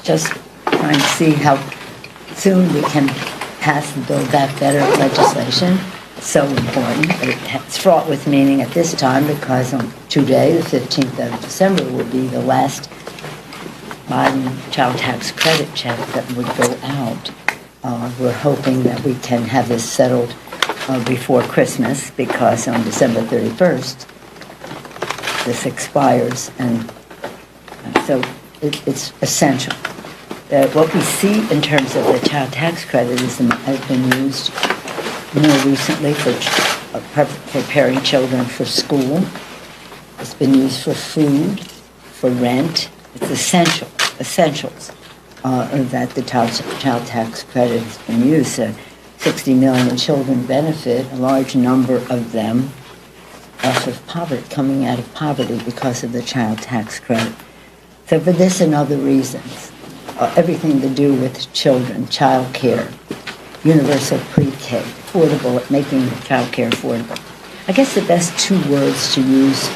just trying to see how soon we can pass the Build Back Better legislation. It's so important. It's fraught with meaning at this time because on today, the 15th of December, will be the last Biden child tax credit check that would go out. We're hoping that we can have this settled before Christmas, because on December 31st, this expires, and so it's essential. What we see in terms of the child tax credit has been used more recently for preparing children for school. It's been used for food, for rent. It's essentials that the child tax credit has been used. 60 million children benefit, a large number of them off of poverty, coming out of poverty because of the child tax credit. So for this and other reasons, everything to do with children, child care, universal pre-K, affordable, making child care affordable. I guess the best two words to use,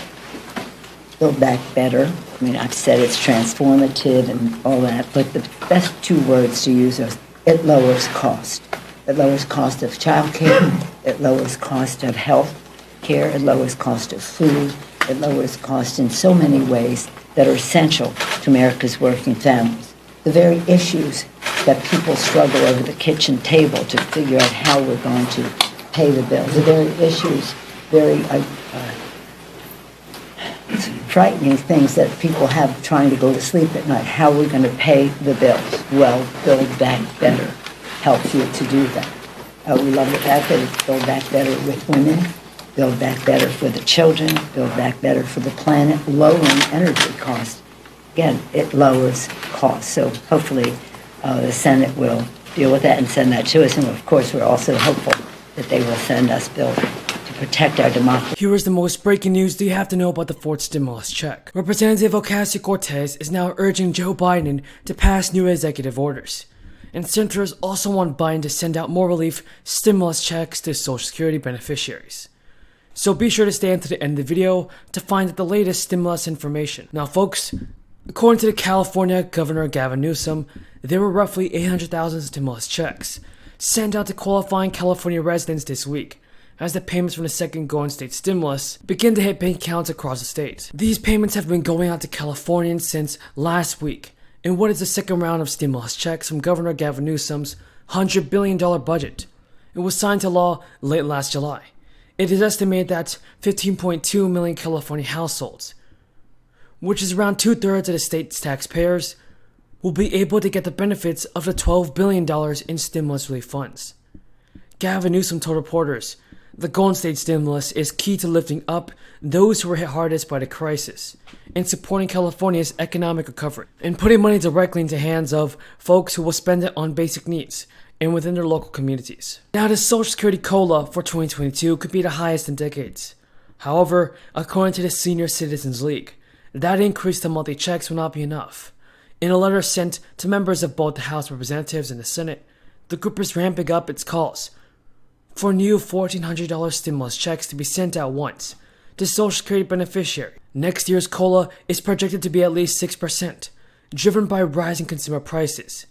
Build Back Better. I mean, I've said it's transformative and all that, but the best two words to use are, it lowers cost. It lowers cost of child care, it lowers cost of health care, it lowers cost of food, it lowers cost in so many ways that are essential to America's working families. The very issues that people struggle over the kitchen table to figure out how we're going to pay the bills, the very issues, very frightening things that people have trying to go to sleep at night. How are we going to pay the bills? Well, Build Back Better helps you to do that. We love the fact that it's Build Back Better with women, Build Back Better for the children, Build Back Better for the planet, lowering energy costs. Again, it lowers costs. So hopefully the Senate will deal with that and send that to us. And of course, we're also hopeful that they will send us bills to protect our democracy. Here is the most breaking news that you have to know about the fourth stimulus check. Representative Ocasio-Cortez is now urging Joe Biden to pass new executive orders. And senators also want Biden to send out more relief stimulus checks to Social Security beneficiaries. So be sure to stay until the end of the video to find out the latest stimulus information. Now folks, according to the California Governor Gavin Newsom, there were roughly 800,000 stimulus checks sent out to qualifying California residents this week, as the payments from the second Golden State stimulus begin to hit bank accounts across the state. These payments have been going out to Californians since last week, in what is the second round of stimulus checks from Governor Gavin Newsom's $100 billion budget. It was signed to law late last July. It is estimated that 15.2 million California households, which is around 2/3 of the state's taxpayers, will be able to get the benefits of the $12 billion in stimulus relief funds. Gavin Newsom told reporters, the Golden State stimulus is key to lifting up those who were hit hardest by the crisis and supporting California's economic recovery and putting money directly into the hands of folks who will spend it on basic needs and within their local communities. Now, the Social Security COLA for 2022 could be the highest in decades. However, according to the Senior Citizens League, that increase to monthly checks will not be enough. In a letter sent to members of both the House of Representatives and the Senate, the group is ramping up its calls for new $1,400 stimulus checks to be sent out once to Social Security beneficiaries. Next year's COLA is projected to be at least 6%, driven by rising consumer prices.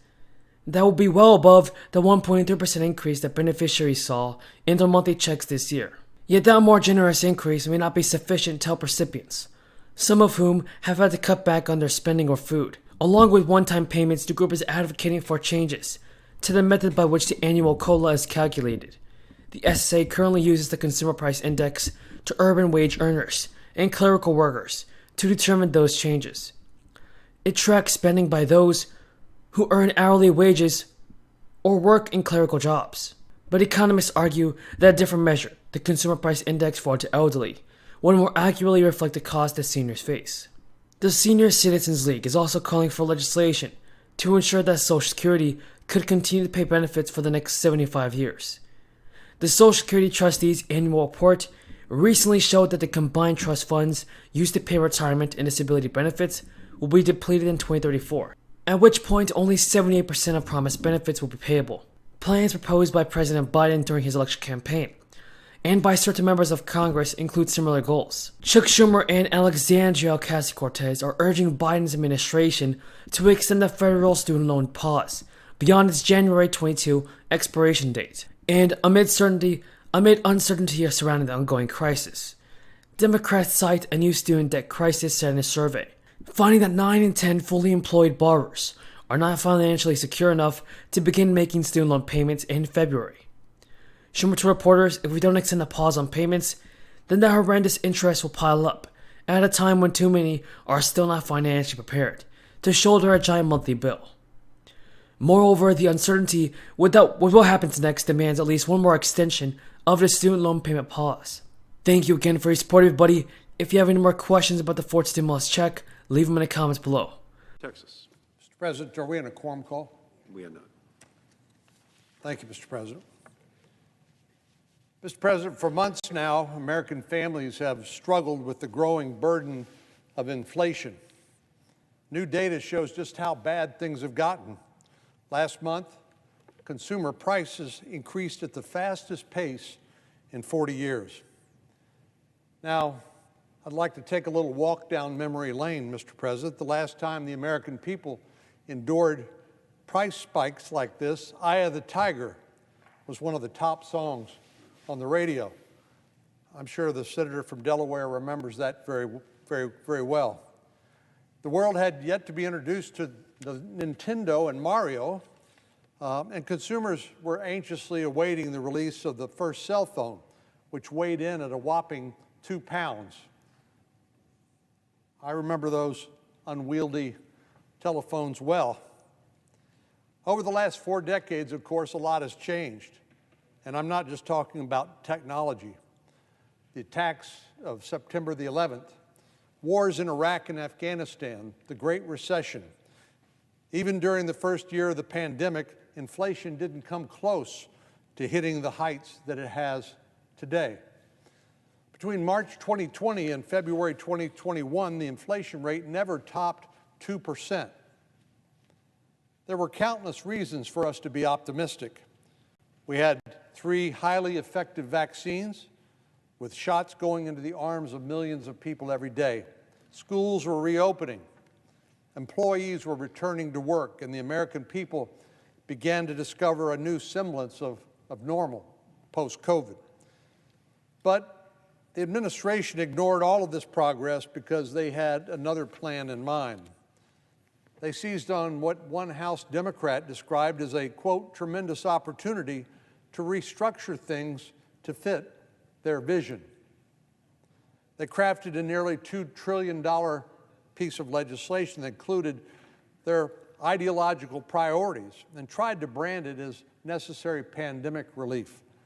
That will be well above the 1.3% increase that beneficiaries saw in their monthly checks this year. Yet that more generous increase may not be sufficient to help recipients, some of whom have had to cut back on their spending or food. Along with one-time payments, the group is advocating for changes to the method by which the annual COLA is calculated. The SSA currently uses the Consumer Price Index to urban wage earners and clerical workers to determine those changes. It tracks spending by those who earn hourly wages or work in clerical jobs. But economists argue that a different measure, the Consumer Price Index for the elderly, would more accurately reflect the cost that seniors face. The Senior Citizens League is also calling for legislation to ensure that Social Security could continue to pay benefits for the next 75 years. The Social Security Trustee's annual report recently showed that the combined trust funds used to pay retirement and disability benefits will be depleted in 2034, at which point only 78% of promised benefits will be payable. Plans proposed by President Biden during his election campaign and by certain members of Congress include similar goals. Chuck Schumer and Alexandria Ocasio-Cortez are urging Biden's administration to extend the federal student loan pause beyond its January 22 expiration date. And amid uncertainty surrounding the ongoing crisis, Democrats cite a new student debt crisis Senate survey, finding that 9 in 10 fully employed borrowers are not financially secure enough to begin making student loan payments in February. Schumer told reporters, if we don't extend a pause on payments, then the horrendous interest will pile up at a time when too many are still not financially prepared to shoulder a giant monthly bill. Moreover, the uncertainty with what happens next demands at least one more extension of the student loan payment pause. Thank you again for your support, everybody. If you have any more questions about the fourth stimulus check, leave them in the comments below. Texas. Mr. President, are we in a quorum call? We are not. Thank you, Mr. President. Mr. President, for months now, American families have struggled with the growing burden of inflation. New data shows just how bad things have gotten. Last month, consumer prices increased at the fastest pace in 40 years. Now, I'd like to take a little walk down memory lane, Mr. President. The last time the American people endured price spikes like this, "Eye of the Tiger" was one of the top songs on the radio. I'm sure the senator from Delaware remembers that very well. The world had yet to be introduced to the Nintendo and Mario, and consumers were anxiously awaiting the release of the first cell phone, which weighed in at a whopping 2 pounds. I remember those unwieldy telephones well. Over the last 4 decades, of course, a lot has changed. And I'm not just talking about technology. The attacks of September the 11th, wars in Iraq and Afghanistan, the Great Recession. Even during the first year of the pandemic, inflation didn't come close to hitting the heights that it has today. Between March 2020 and February 2021, the inflation rate never topped 2%. There were countless reasons for us to be optimistic. We had 3 highly effective vaccines with shots going into the arms of millions of people every day. Schools were reopening. Employees were returning to work, and the American people began to discover a new semblance of normal post-COVID. But the administration ignored all of this progress because they had another plan in mind. They seized on what one House Democrat described as a, quote, tremendous opportunity to restructure things to fit their vision. They crafted a nearly $2 trillion piece of legislation that included their ideological priorities and tried to brand it as necessary pandemic relief.